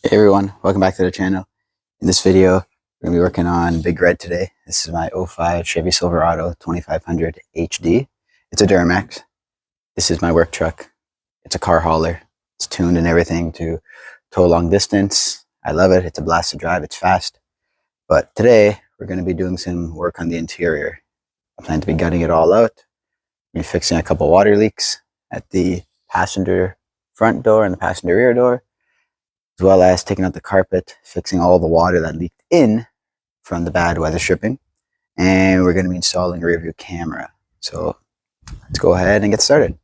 Hey everyone, welcome back to the channel. In this video, we're going to be working on Big Red today. This is my '05 Chevy Silverado 2500 HD. It's a Duramax. This is my work truck. It's a car hauler. It's tuned and everything to tow long distance. I love it. It's a blast to drive. It's fast. But today, we're going to be doing some work on the interior. I plan to be gutting it all out. We're fixing a couple water leaks at the passenger front door and the passenger rear door, as well as taking out the carpet, fixing all the water that leaked in from the bad weather stripping. And we're going to be installing a rear view camera. So let's go ahead and get started.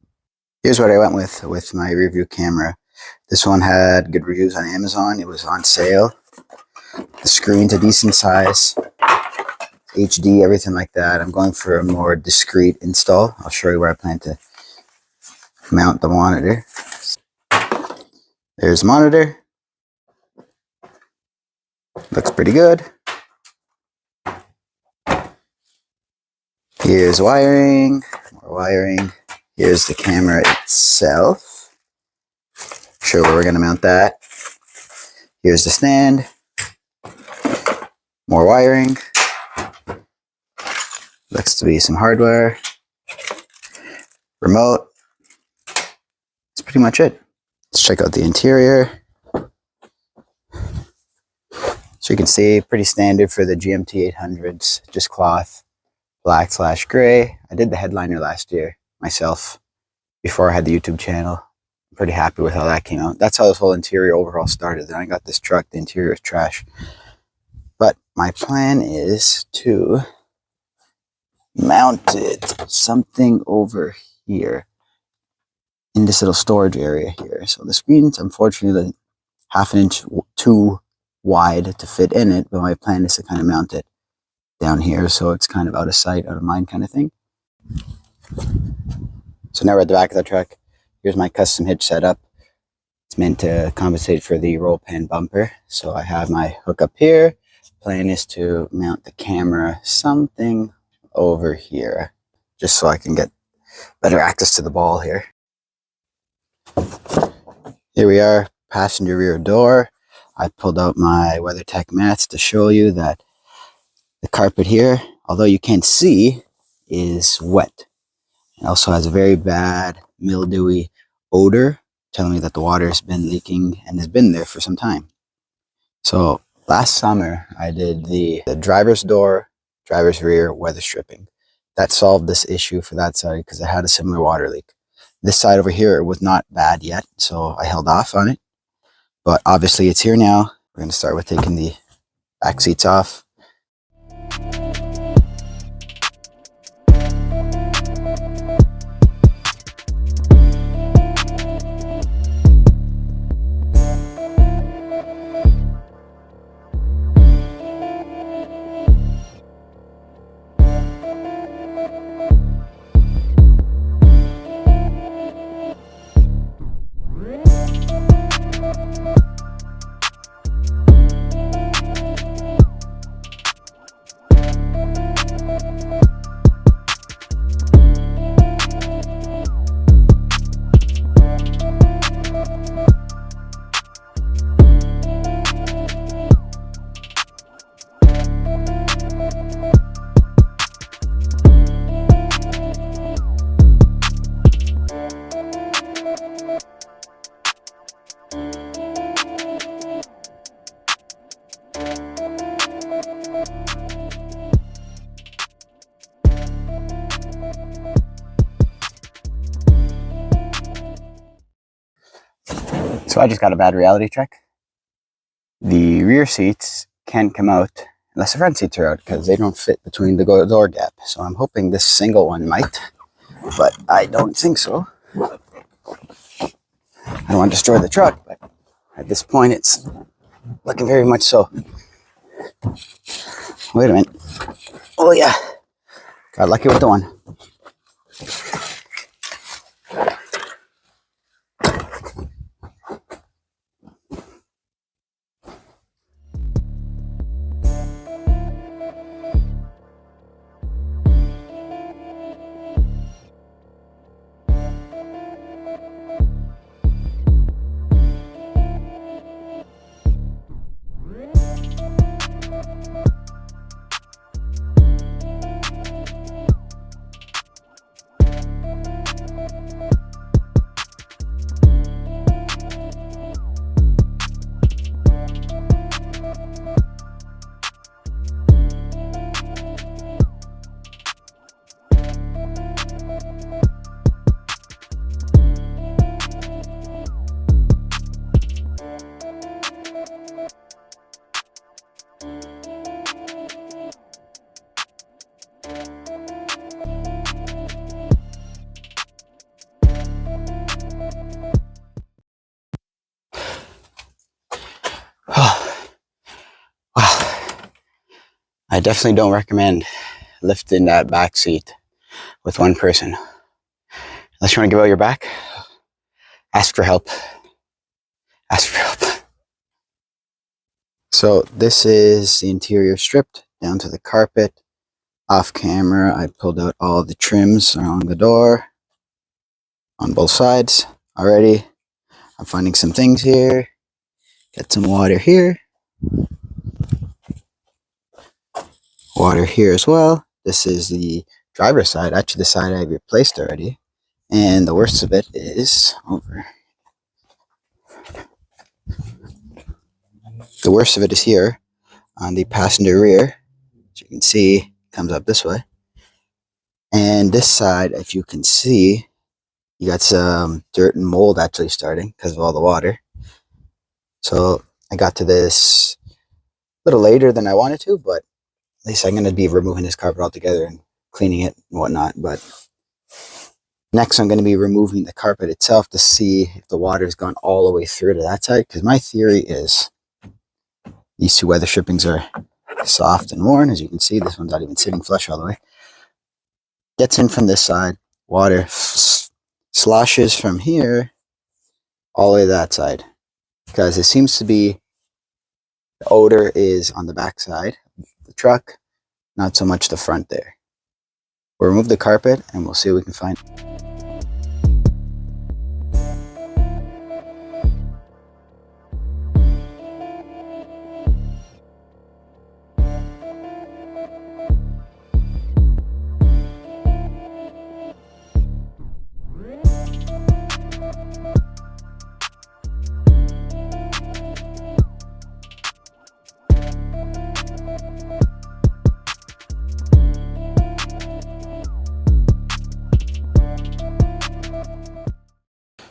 Here's what I went with my rear view camera. This one had good reviews on Amazon. It was on sale. The screen's a decent size, HD, everything like that. I'm going for a more discreet install. I'll show you where I plan to mount the monitor. There's the monitor. Looks pretty good. Here's wiring, more wiring. Here's the camera itself. Show where we're going to mount that. Here's the stand. More wiring. Looks to be some hardware. Remote. That's pretty much it. Let's check out the interior. So you can see, pretty standard for the GMT 800s, just cloth, black/gray. I did the headliner last year myself before I had the YouTube channel. I'm pretty happy with how that came out. That's how this whole interior overall started. Then I got this truck, the interior is trash. But my plan is to mount it something over here in this little storage area here. So the screen's unfortunately half an inch too wide to fit in it, but my plan is to kind of mount it down here so it's kind of out of sight, out of mind kind of thing. So now we're at the back of the truck. Here's my custom hitch setup. It's meant to compensate for the roll pan bumper. So I have my hook up here. Plan is to mount the camera something over here, just so I can get better access to the ball here. Here we are, passenger rear door. I pulled out my WeatherTech mats to show you that the carpet here, although you can't see, is wet. It also has a very bad mildewy odor, telling me that the water has been leaking and has been there for some time. So last summer, I did the driver's door, driver's rear weather stripping. That solved this issue for that side because it had a similar water leak. This side over here was not bad yet, so I held off on it. But obviously it's here now. We're going to start with taking the back seats off. So I just got a bad reality check. The rear seats can't come out unless the front seats are out because they don't fit between the door gap. So I'm hoping this single one might, but I don't think so. I don't want to destroy the truck, but at this point it's looking very much so. Wait a minute. Oh yeah, got lucky with the one. Wow. I definitely don't recommend lifting that back seat with one person. Unless you want to give out your back, ask for help. Ask for help. So this is the interior stripped down to the carpet. Off camera, I pulled out all the trims along the door on both sides already. I'm finding some things here. Got some water here. Water here as well. This is the driver's side, actually the side I replaced already. And the worst of it is over. The worst of it is here on the passenger rear. As you can see, it comes up this way. And this side, if you can see, you got some dirt and mold actually starting because of all the water. So I got to this a little later than I wanted to, but at least I'm going to be removing this carpet altogether and cleaning it and whatnot. But next I'm going to be removing the carpet itself to see if the water has gone all the way through to that side. Because my theory is these two weather strippings are soft and worn. As you can see, this one's not even sitting flush all the way. Gets in from this side. Water sloshes from here all the way to that side. Because it seems to be the odor is on the back side of the truck, not so much the front there. We'll remove the carpet and we'll see what we can find.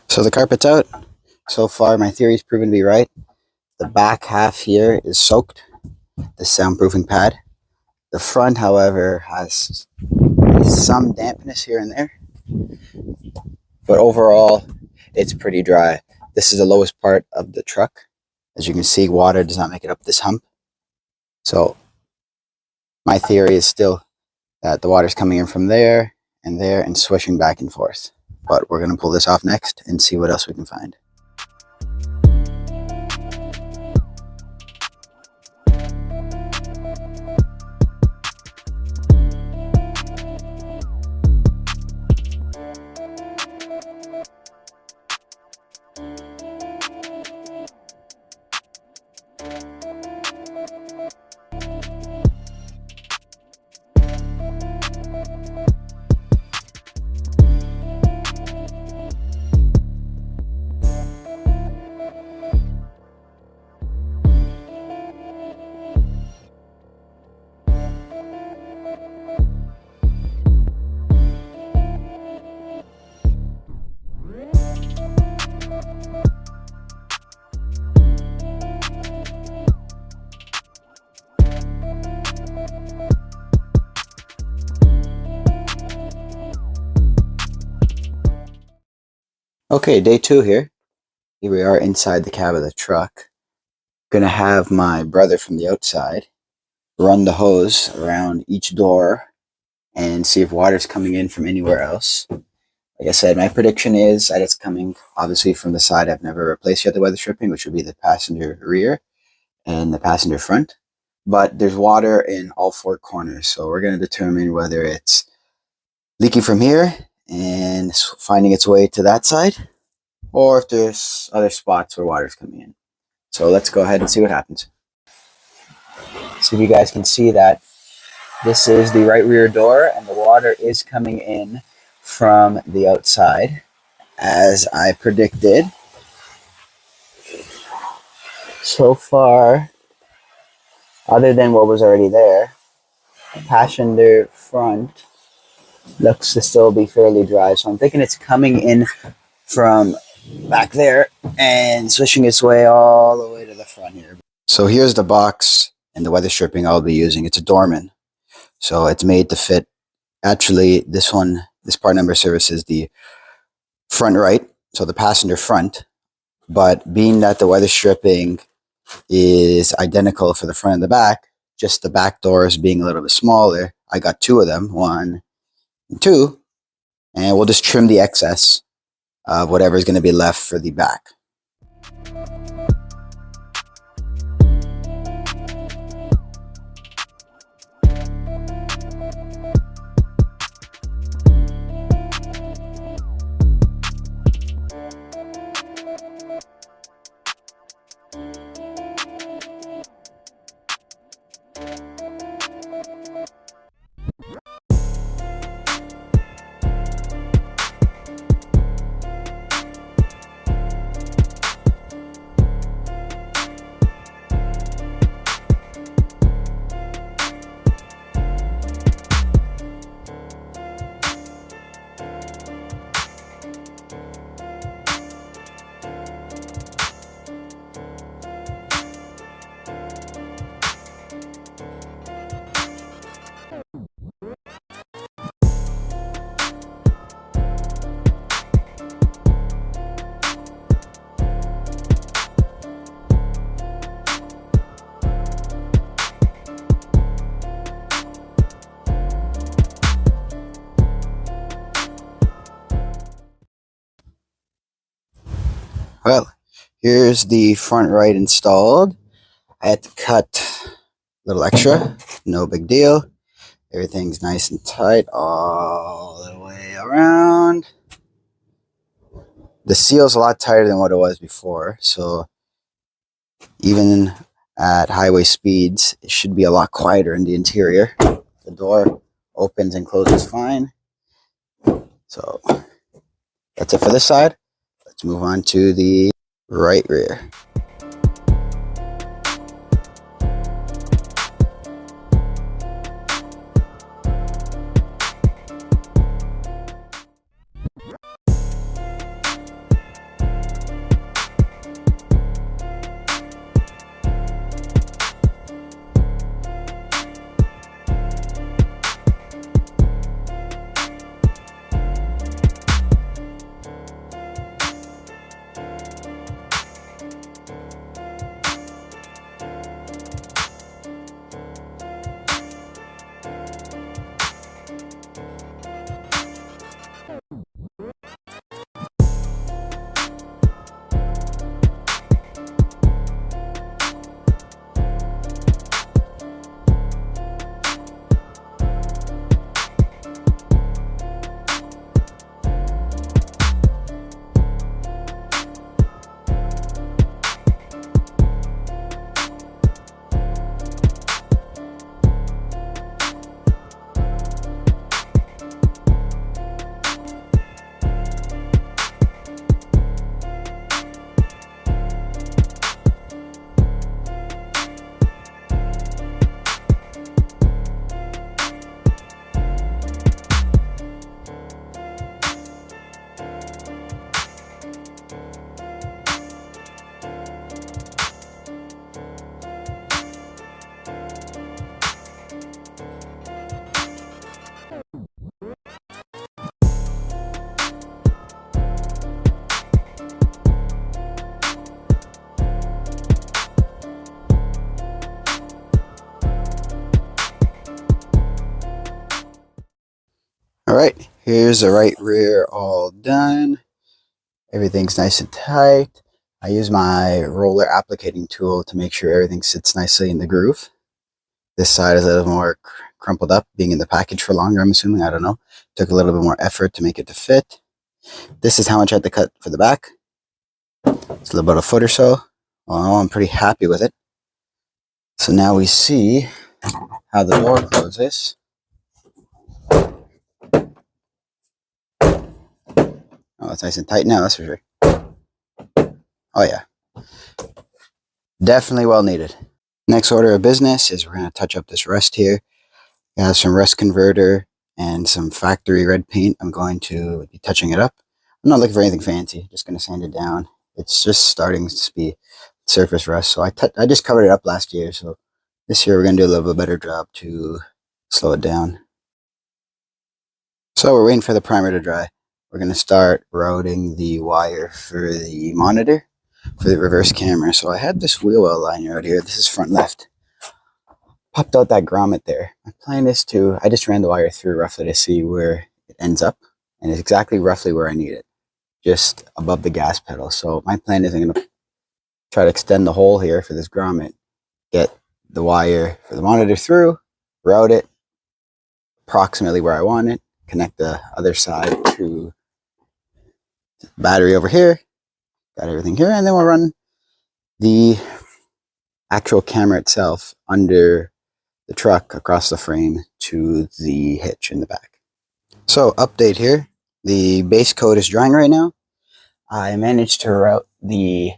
So the carpet's out. So far, my theory's proven to be right. The back half here is soaked, the soundproofing pad. The front, however, has some dampness here and there. But overall, it's pretty dry. This is the lowest part of the truck. As you can see, water does not make it up this hump. So my theory is still that the water's coming in from there and swishing back and forth. But we're going to pull this off next and see what else we can find. Okay, day 2 here. Here we are inside the cab of the truck. Gonna have my brother from the outside run the hose around each door and see if water's coming in from anywhere else. Like I said, my prediction is that it's coming obviously from the side I've never replaced yet, the weather stripping, which would be the passenger rear and the passenger front. But there's water in all 4 corners, so we're going to determine whether it's leaking from here and finding its way to that side, or if there's other spots where water's coming in. So let's go ahead and see what happens. So if you guys can see that this is the right rear door and the water is coming in from the outside as I predicted. So far, other than what was already there, the passenger front looks to still be fairly dry. So I'm thinking it's coming in from back there and swishing its way all the way to the front here. So here's the box and the weather stripping I'll be using. It's a Dorman. So it's made to fit Actually, this part number services the front right, so the passenger front. But being that the weather stripping is identical for the front and the back, just the back doors being a little bit smaller, I got two of them, one and two, and we'll just trim the excess of whatever is going to be left for the back. Well, here's the front right installed. I had to cut a little extra, no big deal. Everything's nice and tight all the way around. The seal's a lot tighter than what it was before, so even at highway speeds, it should be a lot quieter in the interior. The door opens and closes fine. So that's it for this side. Let's move on to the right rear. Alright, here's the right rear all done. Everything's nice and tight. I use my roller applicating tool to make sure everything sits nicely in the groove. This side is a little more crumpled up, being in the package for longer, I'm assuming. I don't know. Took a little bit more effort to make it to fit. This is how much I had to cut for the back. It's a little about a foot or so. Well, I'm pretty happy with it. So now we see how the door closes. Oh, it's nice and tight now, that's for sure. Oh yeah. Definitely well needed. Next order of business is we're going to touch up this rust here. I have some rust converter and some factory red paint. I'm going to be touching it up. I'm not looking for anything fancy. Just going to sand it down. It's just starting to be surface rust. So I just covered it up last year. So this year we're going to do a little bit better job to slow it down. So we're waiting for the primer to dry. We're going to start routing the wire for the monitor for the reverse camera. So I had this wheel well liner out here. This is front left. Popped out that grommet there. My plan is I just ran the wire through roughly to see where it ends up. And it's exactly roughly where I need it. Just above the gas pedal. So my plan is I'm going to try to extend the hole here for this grommet. Get the wire for the monitor through. Route it approximately where I want it. Connect the other side to the battery over here. Got everything here, and then we'll run the actual camera itself under the truck across the frame to the hitch in the back. So update here, the base coat is drying right now. I managed to route the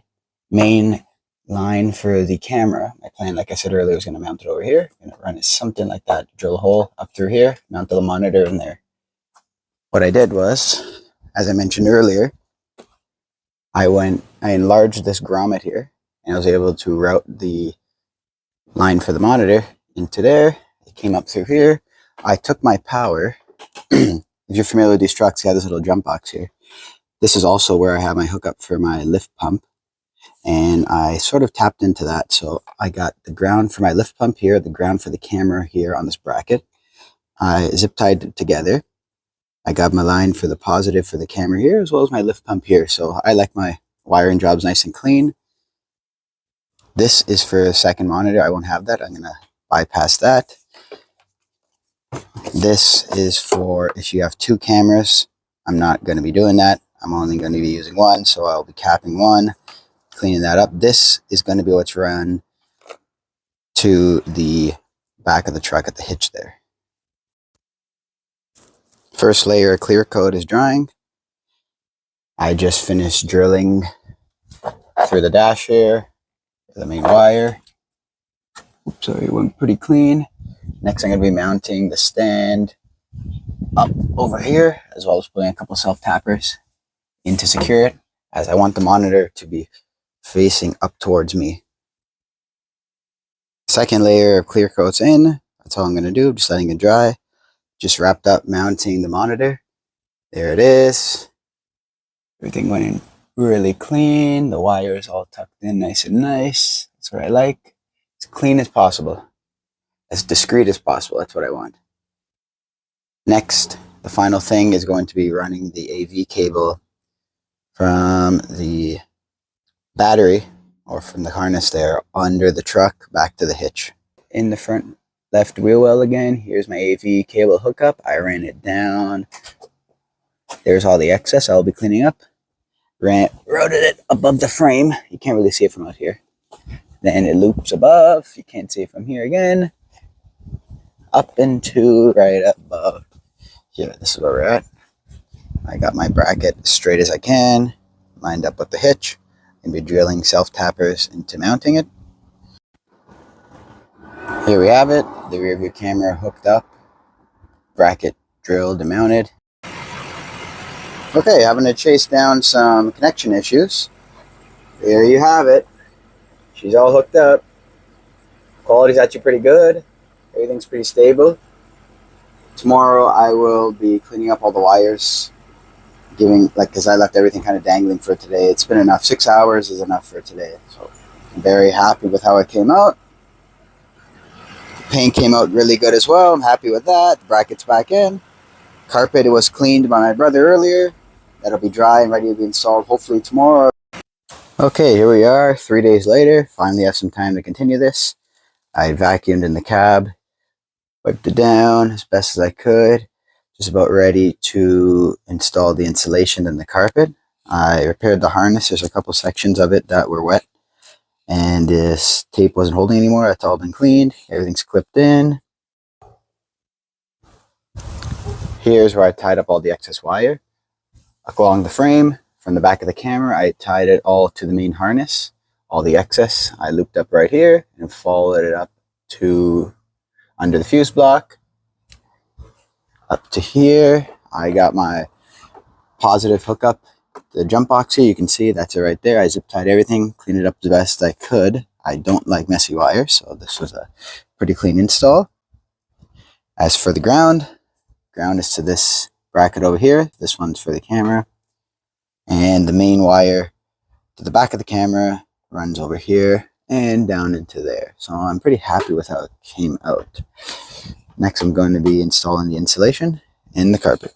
main line for the camera. My plan, like I said earlier, was going to mount it over here. I'm going to run it something like that, drill a hole up through here, mount the monitor in there. What I did was, as I mentioned earlier, I enlarged this grommet here, and I was able to route the line for the monitor into there. It came up through here. I took my power. If you're familiar with these trucks, you have this little jump box here. This is also where I have my hookup for my lift pump, and I sort of tapped into that. So I got the ground for my lift pump here, the ground for the camera here on this bracket. I zip tied it together. I got my line for the positive for the camera here, as well as my lift pump here. So I like my wiring jobs nice and clean. This is for a second monitor. I won't have that. I'm going to bypass that. This is for if you have two cameras. I'm not going to be doing that. I'm only going to be using one, so I'll be capping one, cleaning that up. This is going to be what's run to the back of the truck at the hitch there. First layer of clear coat is drying. I just finished drilling through the dash here, the main wire. Oops, sorry, it went pretty clean. Next, I'm going to be mounting the stand up over here, as well as putting a couple self-tappers in to secure it, as I want the monitor to be facing up towards me. Second layer of clear coat's in. That's all I'm going to do, just letting it dry. Just wrapped up mounting the monitor. There it is. Everything went in really clean. The wire is all tucked in nice and nice. That's what I like. As clean as possible. As discreet as possible. That's what I want. Next, the final thing is going to be running the AV cable from the battery, or from the harness there, under the truck back to the hitch. In the front left wheel well again, here's my AV cable hookup. I ran it down. There's all the excess I'll be cleaning up. Routed it above the frame. You can't really see it from out here. Then it loops above. You can't see it from here again. Up into right above here. This is where we're at. I got my bracket as straight as I can, lined up with the hitch. I'm going to be drilling self-tappers into mounting it. Here we have it. The rear view camera hooked up. Bracket drilled and mounted. Okay, having to chase down some connection issues. There you have it. She's all hooked up. Quality's actually pretty good. Everything's pretty stable. Tomorrow I will be cleaning up all the wires. Because I left everything kind of dangling for today. It's been enough. 6 hours is enough for today. So I'm very happy with how it came out. The paint came out really good as well. I'm happy with that. The bracket's back in. Carpet was cleaned by my brother earlier. That'll be dry and ready to be installed hopefully tomorrow. Okay, here we are 3 days later. Finally have some time to continue this. I vacuumed in the cab, wiped it down as best as I could. Just about ready to install the insulation in the carpet. I repaired the harness. There's a couple sections of it that were wet, and this tape wasn't holding anymore. That's all been cleaned. Everything's clipped in. Here's where I tied up all the excess wire. Along the frame, from the back of the camera, I tied it all to the main harness. All the excess I looped up right here and followed it up to under the fuse block. Up to here, I got my positive hookup, the jump box here. You can see that's it right there. I zip tied everything, cleaned it up the best I could. I don't like messy wire, so this was a pretty clean install. As for the ground is to this bracket over here. This one's for the camera. And the main wire to the back of the camera runs over here and down into there. So I'm pretty happy with how it came out. Next, I'm going to be installing the insulation in the carpet.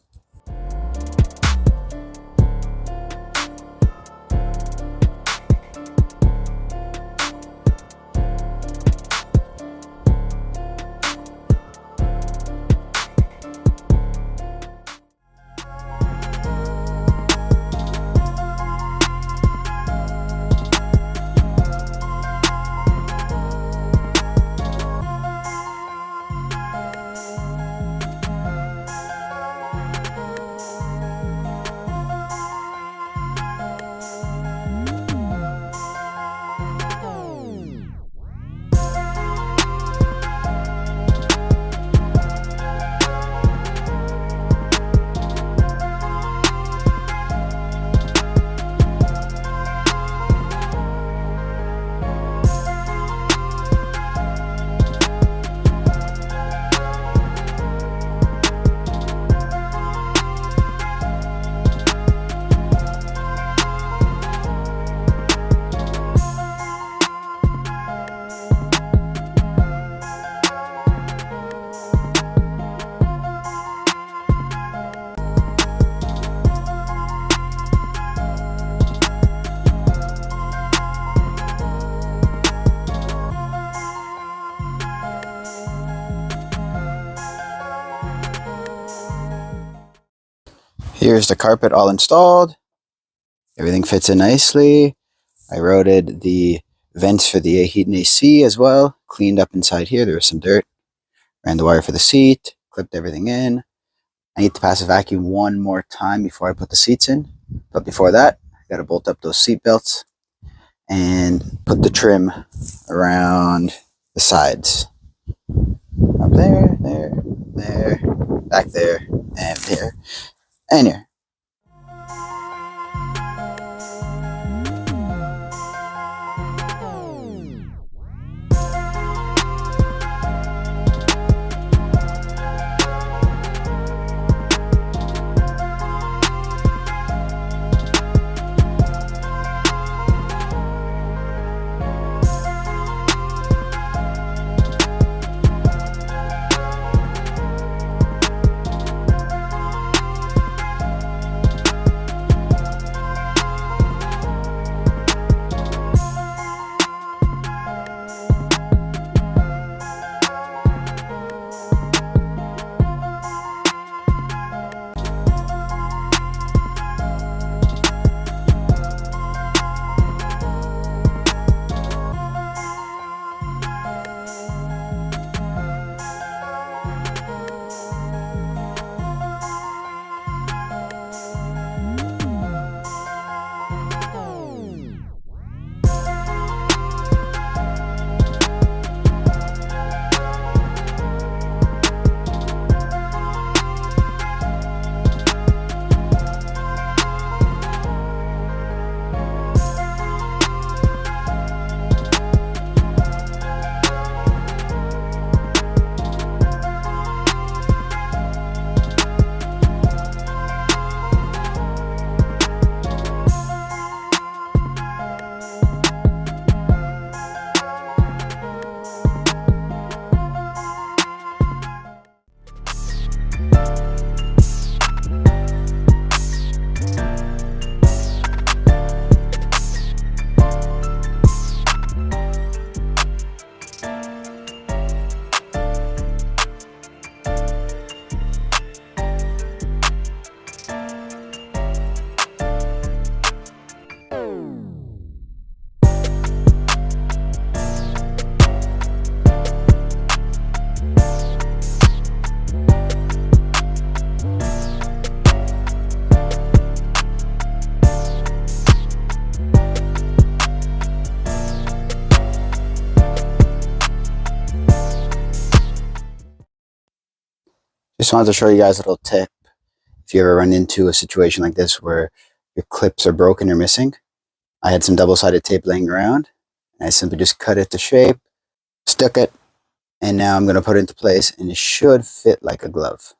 Here's the carpet all installed. Everything fits in nicely. I routed the vents for the heat and AC as well. Cleaned up inside here. There was some dirt. Ran the wire for the seat. Clipped everything in. I need to pass a vacuum one more time before I put the seats in. But before that, I got to bolt up those seat belts and put the trim around the sides. Up there, there, back there, and here, and here. Just wanted to show you guys a little tip. If you ever run into a situation like this where your clips are broken or missing, I had some double-sided tape laying around, and I simply just cut it to shape, stuck it, and now I'm going to put it into place, and it should fit like a glove.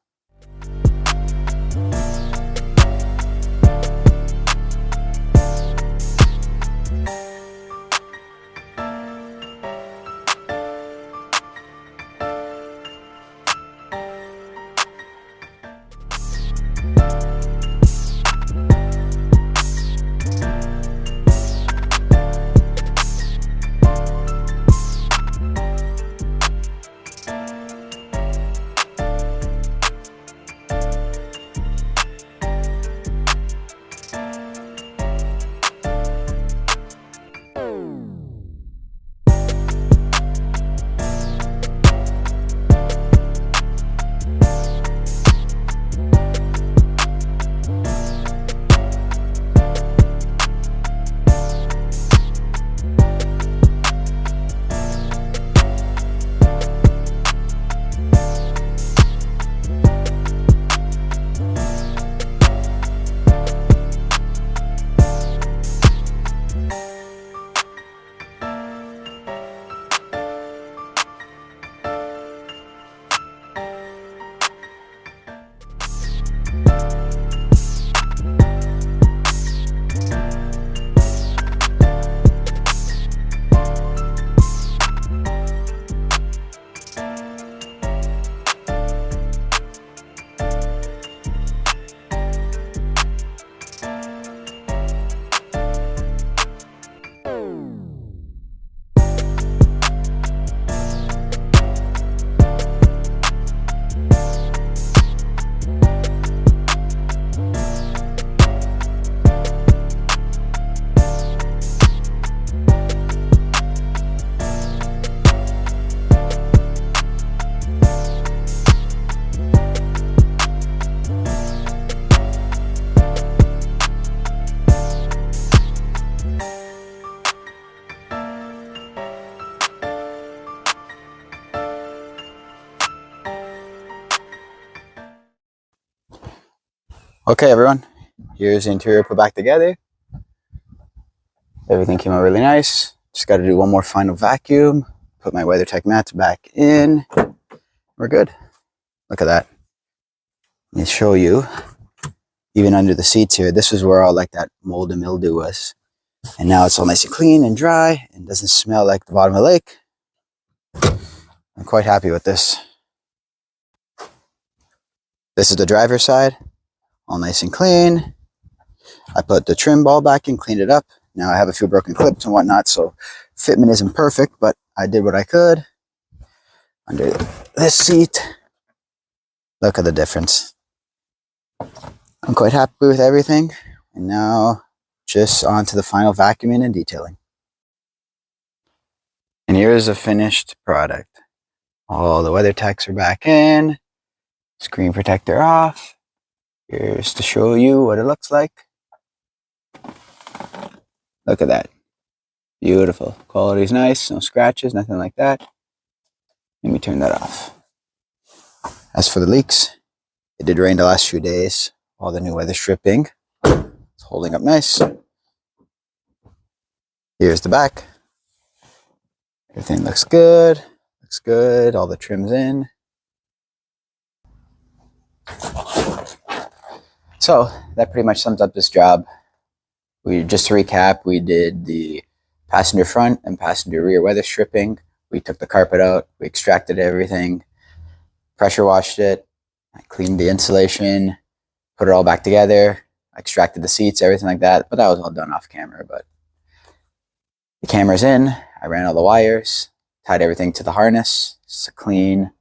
Okay, everyone, here's the interior put back together. Everything came out really nice. Just got to do one more final vacuum, put my WeatherTech mats back in. We're good. Look at that. Let me show you. Even under the seats here, this is where all like that mold and mildew was. And now it's all nice and clean and dry and doesn't smell like the bottom of the lake. I'm quite happy with this. This is the driver's side, all nice and clean. I put the trim ball back in, cleaned it up. Now I have a few broken clips and whatnot, so fitment isn't perfect, but I did what I could. Under this seat, look at the difference. I'm quite happy with everything. And now just on to the final vacuuming and detailing. And here's a finished product. All the WeatherTechs are back in. Screen protector off. Here's to show you what it looks like. Look at that. Beautiful. Quality's nice. No scratches, nothing like that. Let me turn that off. As for the leaks, it did rain the last few days. All the new weather stripping. It's holding up nice. Here's the back. Everything looks good. Looks good. All the trim's in. So that pretty much sums up this job. Just to recap, we did the passenger front and passenger rear weather stripping. We took the carpet out. We extracted everything. Pressure washed it. I cleaned the insulation. Put it all back together. I extracted the seats, everything like that. But that was all done off camera. But the camera's in. I ran all the wires. Tied everything to the harness. It's a clean,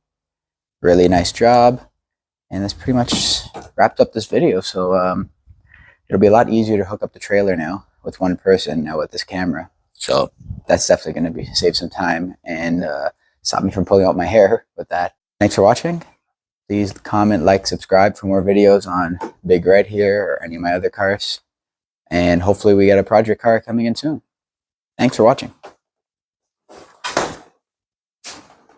really nice job. And that's pretty much wrapped up this video. So it'll be a lot easier to hook up the trailer now with one person now with this camera. So that's definitely going to save some time and stop me from pulling out my hair with that. Thanks for watching. Please comment, like, subscribe for more videos on Big Red here or any of my other cars. And hopefully we get a project car coming in soon. Thanks for watching.